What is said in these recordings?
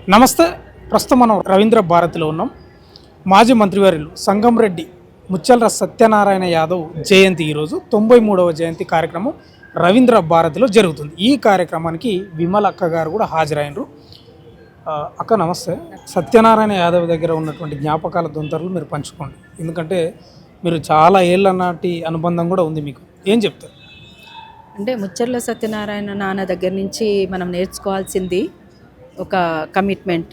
నమస్తే. ప్రస్తుతం మనం రవీంద్ర భారతిలో ఉన్నాం. మాజీ మంత్రివర్యులు సంగంరెడ్డి ముత్యాల సత్యనారాయణ యాదవ్ జయంతి ఈరోజు 93వ జయంతి కార్యక్రమం రవీంద్ర భారతిలో జరుగుతుంది. ఈ కార్యక్రమానికి విమల్ అక్క గారు కూడా హాజరైనరు. అక్క నమస్తే. సత్యనారాయణ యాదవ్ దగ్గర ఉన్నటువంటి జ్ఞాపకాల దొంతరలు మీరు పంచుకోండి, ఎందుకంటే మీరు చాలా ఏళ్ళ నాటి అనుబంధం కూడా ఉంది మీకు. ఏం చెప్తారు? అంటే ముచ్చర్ల సత్యనారాయణ నాన్న దగ్గర నుంచి మనం నేర్చుకోవాల్సింది ఒక కమిట్మెంట్,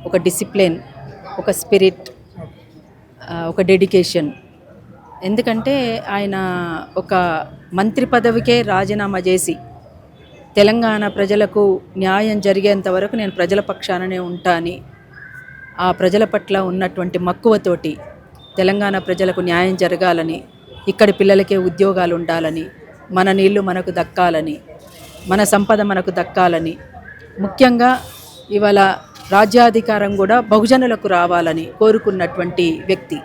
ఒక డిసిప్లిన్, ఒక స్పిరిట్, ఒక డెడికేషన్. ఎందుకంటే ఆయన ఒక మంత్రి పదవికే రాజీనామా చేసి తెలంగాణ ప్రజలకు న్యాయం జరిగేంత వరకు నేను ప్రజల పక్షాననే ఉంటా అని, ఆ ప్రజల పట్ల ఉన్నటువంటి మక్కువతోటి తెలంగాణ ప్రజలకు న్యాయం జరగాలని, ఇక్కడి పిల్లలకే ఉద్యోగాలు ఉండాలని, మన నీళ్లు మనకు దక్కాలని, మన సంపద మనకు దక్కాలని, ముఖ్యంగా ఇవాళ రాజ్యాధికారం కూడా బహుజనులకు రావాలని కోరుకున్నటువంటి వ్యక్తి.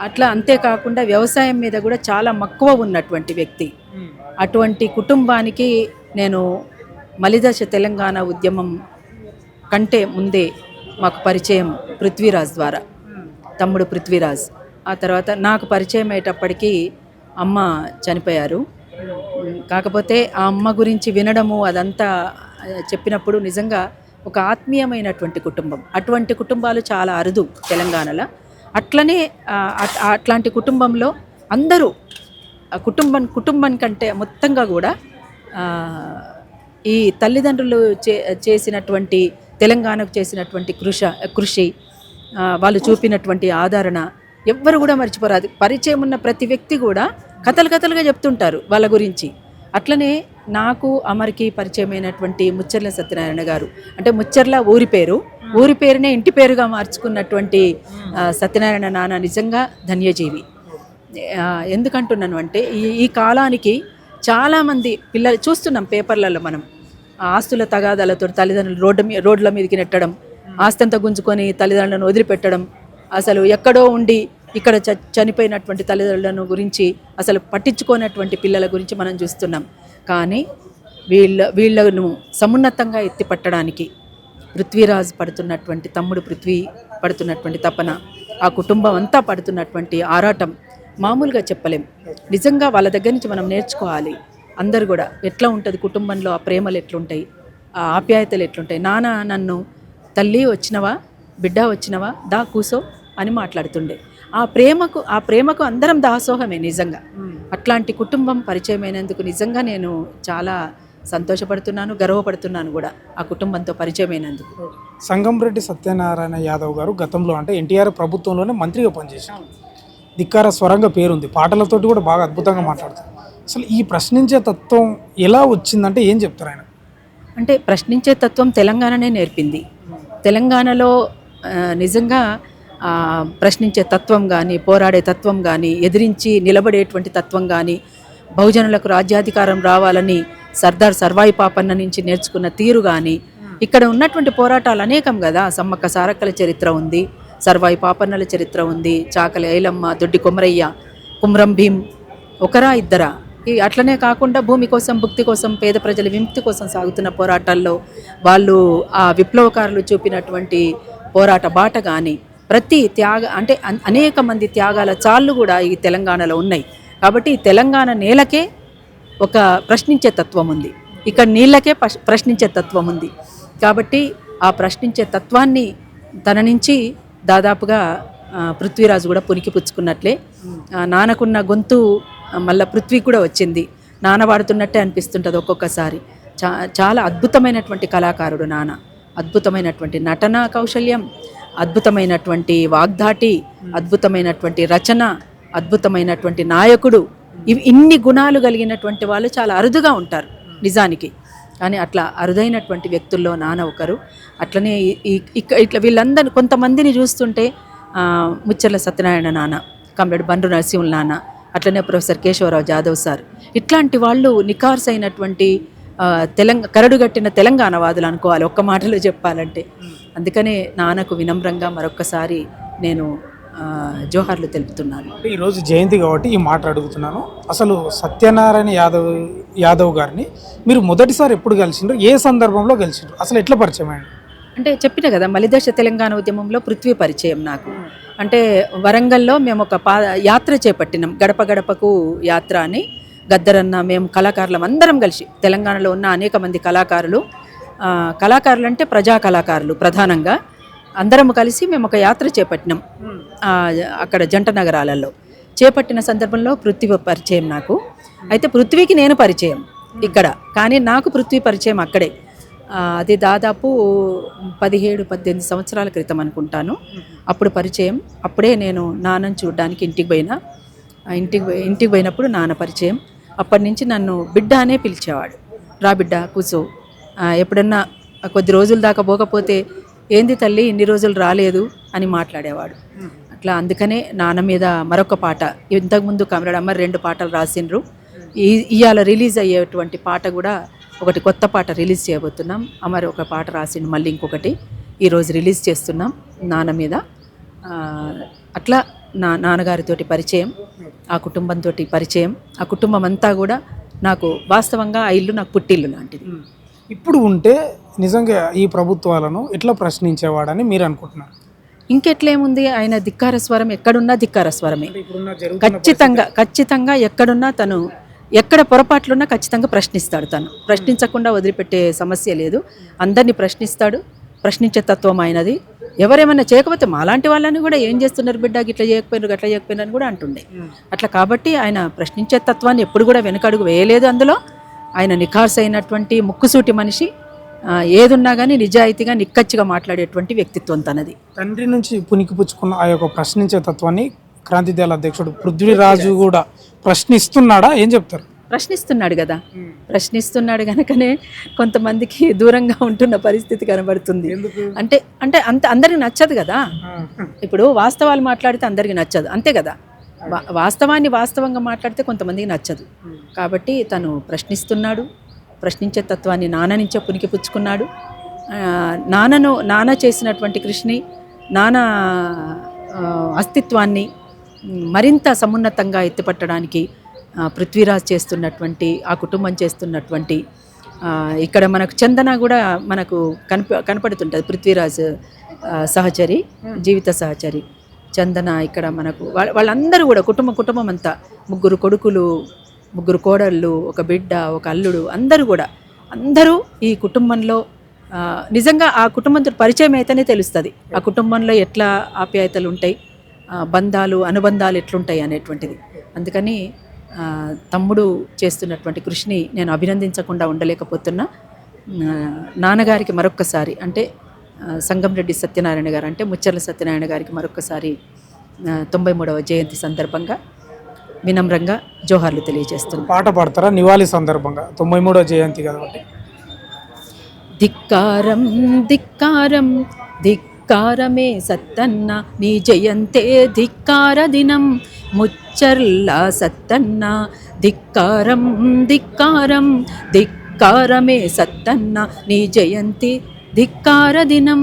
అట్లా అంతేకాకుండా వ్యవసాయం మీద కూడా చాలా మక్కువ ఉన్నటువంటి వ్యక్తి. అటువంటి కుటుంబానికి నేను మలిదశ తెలంగాణ ఉద్యమం కంటే ముందే మాకు పరిచయం పృథ్వీరాజ్ ద్వారా, తమ్ముడు పృథ్వీరాజ్. ఆ తర్వాత నాకు పరిచయం అయ్యేటప్పటికీ అమ్మ చనిపోయారు. కాకపోతే ఆ అమ్మ గురించి వినడము అదంతా చెప్పినప్పుడు నిజంగా ఒక ఆత్మీయమైనటువంటి కుటుంబం. అటువంటి కుటుంబాలు చాలా అరుదు తెలంగాణలో. అట్లనే అట్లాంటి కుటుంబంలో అందరూ కుటుంబం కంటే మొత్తంగా కూడా ఈ తల్లిదండ్రులు చేసినటువంటి తెలంగాణకు చేసినటువంటి కృషి, వాళ్ళు చూపినటువంటి ఆదరణ ఎవ్వరు కూడా మర్చిపోరాదు. పరిచయం ఉన్న ప్రతి వ్యక్తి కూడా కథలుగా చెప్తుంటారు వాళ్ళ గురించి. అట్లనే నాకు అమర్కి పరిచయమైనటువంటి ముచ్చర్ల సత్యనారాయణ గారు, అంటే ముచ్చర్ల ఊరి పేరునే ఇంటి పేరుగా మార్చుకున్నటువంటి సత్యనారాయణ నాన్న నిజంగా ధన్యజీవి. ఎందుకంటున్నాను అంటే ఈ కాలానికి చాలామంది పిల్లలు చూస్తున్నాం పేపర్లలో. మనం ఆస్తుల తగాదాలతో తల్లిదండ్రులు రోడ్ల మీదకి నెట్టడం, ఆస్తంతా గుంజుకొని తల్లిదండ్రులను వదిలిపెట్టడం, అసలు ఎక్కడో ఉండి ఇక్కడ చనిపోయినటువంటి తల్లిదండ్రులను గురించి అసలు పట్టించుకోనటువంటి పిల్లల గురించి మనం చూస్తున్నాం. కానీ వీళ్ళను సమున్నతంగా ఎత్తిపట్టడానికి పృథ్వీరాజ్ పడుతున్నటువంటి, తమ్ముడు పృథ్వీ పడుతున్నటువంటి తపన, ఆ కుటుంబం అంతా పడుతున్నటువంటి ఆరాటం మామూలుగా చెప్పలేం. నిజంగా వాళ్ళ దగ్గర నుంచి మనం నేర్చుకోవాలి. అందరు కూడా ఎట్లా ఉంటుంది కుటుంబంలో, ఆ ప్రేమలు ఎట్లుంటాయి, ఆ ఆప్యాయతలు ఎట్లుంటాయి. నాన్న నన్ను తల్లి వచ్చినవా, బిడ్డ వచ్చినవా, దా కూసో అని మాట్లాడుతుండే. ఆ ప్రేమకు అందరం దాసోహమే నిజంగా. అట్లాంటి కుటుంబం పరిచయమైనందుకు నిజంగా నేను చాలా సంతోషపడుతున్నాను, గర్వపడుతున్నాను కూడా ఆ కుటుంబంతో పరిచయమైనందుకు. సంగంరెడ్డి సత్యనారాయణ యాదవ్ గారు గతంలో అంటే ఎన్టీఆర్ ప్రభుత్వంలోనే మంత్రిగా పనిచేశారు. ధిక్కార స్వరంగా పేరుంది. పాటలతోటి కూడా బాగా అద్భుతంగా మాట్లాడతారు. అసలు ఈ ప్రశ్నించే తత్వం ఎలా వచ్చిందంటే ఏం చెప్తారు ఆయన? అంటే ప్రశ్నించే తత్వం తెలంగాణనే నేర్పింది. తెలంగాణలో నిజంగా ప్రశ్నించే తత్వం కానీ, పోరాడే తత్వం కానీ, ఎదిరించి నిలబడేటువంటి తత్వం కానీ, బహుజనులకు రాజ్యాధికారం రావాలని సర్దార్ సర్వాయి పాపన్న నుంచి నేర్చుకున్న తీరు కానీ, ఇక్కడ ఉన్నటువంటి పోరాటాలు అనేకం కదా. సమ్మక్క సారక్కల చరిత్ర ఉంది, సర్వాయి పాపన్నల చరిత్ర ఉంది, చాకలి ఐలమ్మ, దొడ్డి కొమరయ్య, కుమ్రం భీం, ఒకరా ఇద్దరా. అట్లనే కాకుండా భూమి కోసం, భుక్తి కోసం, పేద ప్రజల విముక్తి కోసం సాగుతున్న పోరాటాల్లో వాళ్ళు ఆ విప్లవకారులు చూపినటువంటి పోరాట బాట కానీ, ప్రతి అంటే అనేక మంది త్యాగాల చాళ్ళు కూడా ఈ తెలంగాణలో ఉన్నాయి. కాబట్టి ఈ తెలంగాణ నేలకే ఒక ప్రశ్నించే తత్వం ఉంది, ఇక్కడ నీళ్ళకే ప్రశ్నించే తత్వం ఉంది. కాబట్టి ఆ ప్రశ్నించే తత్వాన్ని తన నుంచి దాదాపుగా పృథ్వీరాజు కూడా పునికి పుచ్చుకున్నట్లే నాన్నకున్న గొంతు మళ్ళీ పృథ్వీ కూడా వచ్చింది. నాన్న వాడుతున్నట్టే అనిపిస్తుంటుంది ఒక్కొక్కసారి. చాలా అద్భుతమైనటువంటి కళాకారుడు నాన్న. అద్భుతమైనటువంటి నటనా కౌశల్యం, అద్భుతమైనటువంటి వాగ్దాటి, అద్భుతమైనటువంటి రచన, అద్భుతమైనటువంటి నాయకుడు. ఇన్ని గుణాలు కలిగినటువంటి వాళ్ళు చాలా అరుదుగా ఉంటారు నిజానికి. కానీ అట్లా అరుదైనటువంటి వ్యక్తుల్లో నాన్న ఒకరు. అట్లనే ఇట్లా వీళ్ళందరూ కొంతమందిని చూస్తుంటే ముచ్చర్ల సత్యనారాయణ నాన్న, కమ్రేడ్ బండ్రు నరసింహుల నాన్న, అట్లనే ప్రొఫెసర్ కేశవరావు జాదవ్ సార్, ఇట్లాంటి వాళ్ళు నికార్స్ అయినటువంటి కరడుగట్టిన తెలంగాణ వాదులు అనుకోవాలి ఒక్క మాటలో చెప్పాలంటే. అందుకనే నాన్నకు వినమ్రంగా మరొక్కసారి నేను జోహార్లు తెలుపుతున్నాను. అంటే ఈరోజు జయంతి కాబట్టి ఈ మాట అడుగుతున్నాను. అసలు సత్యనారాయణ యాదవ్ గారిని మీరు మొదటిసారి ఎప్పుడు కలిసిండ్రు, ఏ సందర్భంలో కలిసిండ్రు, అసలు ఎట్లా పరిచయం అయ్యండి? అంటే చెప్పిన కదా, మలిదశ తెలంగాణ ఉద్యమంలో పృథ్వీ పరిచయం నాకు. అంటే వరంగల్లో మేము ఒక యాత్ర చేపట్టినాం, గడప గడపకు యాత్ర అని. గద్దరన్న, మేము కళాకారులం అందరం కలిసి, తెలంగాణలో ఉన్న అనేక మంది కళాకారులు అంటే ప్రజా కళాకారులు ప్రధానంగా అందరం కలిసి మేము ఒక యాత్ర చేపట్టినాం అక్కడ జంట నగరాలలో. చేపట్టిన సందర్భంలో పృథ్వీ పరిచయం నాకు. అయితే పృథ్వీకి నేను పరిచయం ఇక్కడ, కానీ నాకు పృథ్వీ పరిచయం అక్కడే. అది దాదాపు 17-18 సంవత్సరాల క్రితం అనుకుంటాను. అప్పుడు పరిచయం. అప్పుడే నేను నాన్నని చూడడానికి ఇంటికి పోయినా. ఇంటికి పోయినప్పుడు నాన్న పరిచయం. అప్పటి నుంచి నన్ను బిడ్డ అనే పిలిచేవాడు. రా బిడ్డ కూర్చో. ఎప్పుడన్నా కొద్ది రోజుల దాకా పోకపోతే ఏంది తల్లి ఇన్ని రోజులు రాలేదు అని మాట్లాడేవాడు. అట్లా అందుకనే నాన్న మీద మరొక పాట, ఇంతకుముందు కమరడమ్మ 2 పాటలు రాసిండ్రు. ఇవాళ రిలీజ్ అయ్యేటువంటి పాట కూడా ఒకటి కొత్త పాట రిలీజ్ చేయబోతున్నాం. అమర్ ఒక పాట రాసిండు, మళ్ళీ ఇంకొకటి ఈరోజు రిలీజ్ చేస్తున్నాం నాన్న మీద. అట్లా నాన్నగారితోటి పరిచయం, ఆ కుటుంబంతో పరిచయం. ఆ కుటుంబం అంతా కూడా నాకు వాస్తవంగా ఆ ఇల్లు నాకు పుట్టిల్లు లాంటిది. ఇప్పుడు ఉంటే నిజంగా ఈ ప్రభుత్వాలను ఎట్లా ప్రశ్నించేవాడని మీరు అనుకుంటున్నారు? ఇంకెట్లేముంది, ఆయన ధిక్కార స్వరం ఎక్కడున్నా ధిక్కార స్వరమే. ఖచ్చితంగా ఎక్కడున్నా తను, ఎక్కడ పొరపాట్లున్నా ఖచ్చితంగా ప్రశ్నిస్తాడు. తను ప్రశ్నించకుండా వదిలిపెట్టే సమస్య లేదు. అందరినీ ప్రశ్నిస్తాడు. ప్రశ్నించే తత్వం ఆయనది. ఎవరేమైనా చేయకపోతే మాలాంటి వాళ్ళని కూడా ఏం చేస్తున్నారు బిడ్డ, గిట్లా చేయకపోయినారు గట్లా చేయకపోయినా అని కూడా అంటుండే. అట్లా కాబట్టి ఆయన ప్రశ్నించే తత్వాన్ని ఎప్పుడు కూడా వెనకడుగు వేయలేదు. అందులో ఆయన నిఖార్స్ అయినటువంటి ముక్కుసూటి మనిషి. ఏదున్నా కానీ నిజాయితీగా నిక్కచ్చిగా మాట్లాడేటువంటి వ్యక్తిత్వం తనది. తండ్రి నుంచి పుణికిపుచ్చుకున్న ఆ యొక్క ప్రశ్నించే తత్వాన్ని క్రాంతిదళ అధ్యక్షుడు పృథ్వీరాజు కూడా ప్రశ్నిస్తున్నాడా, ఏం చెప్తారు? ప్రశ్నిస్తున్నాడు కదా, ప్రశ్నిస్తున్నాడు కనుకనే కొంతమందికి దూరంగా ఉంటున్న పరిస్థితి కనబడుతుంది. అంటే అంటే అంత అందరికి నచ్చదు కదా. ఇప్పుడు వాస్తవాలు మాట్లాడితే అందరికి నచ్చదు, అంతే కదా. వాస్తవాన్ని వాస్తవంగా మాట్లాడితే కొంతమందికి నచ్చదు. కాబట్టి తను ప్రశ్నిస్తున్నాడు. ప్రశ్నించే తత్వాన్ని నాన్న నుంచే పుణికిపుచ్చుకున్నాడు. నాన్న చేసినటువంటి కృషిని, నాన్న అస్తిత్వాన్ని మరింత సమున్నతంగా ఎత్తిపట్టడానికి పృథ్వీరాజ్ చేస్తున్నటువంటి, ఆ కుటుంబం చేస్తున్నటువంటి, ఇక్కడ మనకు చందన కూడా మనకు కనపడుతుంటుంది. పృథ్వీరాజ్ సహచరి, జీవిత సహచరి చందన. ఇక్కడ మనకు వాళ్ళందరూ కూడా కుటుంబం అంతా, 3 కొడుకులు, 3 కోడళ్ళు, ఒక బిడ్డ, ఒక అల్లుడు, అందరూ ఈ కుటుంబంలో నిజంగా ఆ కుటుంబంతో పరిచయం అయితేనే తెలుస్తుంది ఆ కుటుంబంలో ఎట్లా ఆప్యాయతలు ఉంటాయి, బంధాలు అనుబంధాలు ఎట్లుంటాయి అనేటువంటిది. అందుకని తమ్ముడు చేస్తున్నటువంటి కృషిని నేను అభినందించకుండా ఉండలేకపోతున్నా. నాన్నగారికి మరొక్కసారి, అంటే సంగంరెడ్డి సత్యనారాయణ గారు, అంటే ముచ్చర్ల సత్యనారాయణ గారికి మరొక్కసారి 93వ జయంతి సందర్భంగా వినమ్రంగా జోహార్లు తెలియజేస్తున్నాను. పాట పాడతారా నివాళి సందర్భంగా, 93వ జయంతి కాబట్టి? ధిక్కారం ధిక్కారం ధిక్కారమే సత్తన్న, నీ జయంతే ధిక్కార దినం, ముచ్చర్ల సత్తన్న. ధిక్కారం ధిక్కారం ధిక్కారమే సత్తన్న, నీ జయంతి ధిక్కార దినం,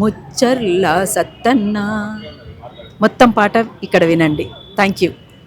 ముచ్చర్ల సత్తన్న. మొత్తం పాట ఇక్కడ వినండి. Thank you.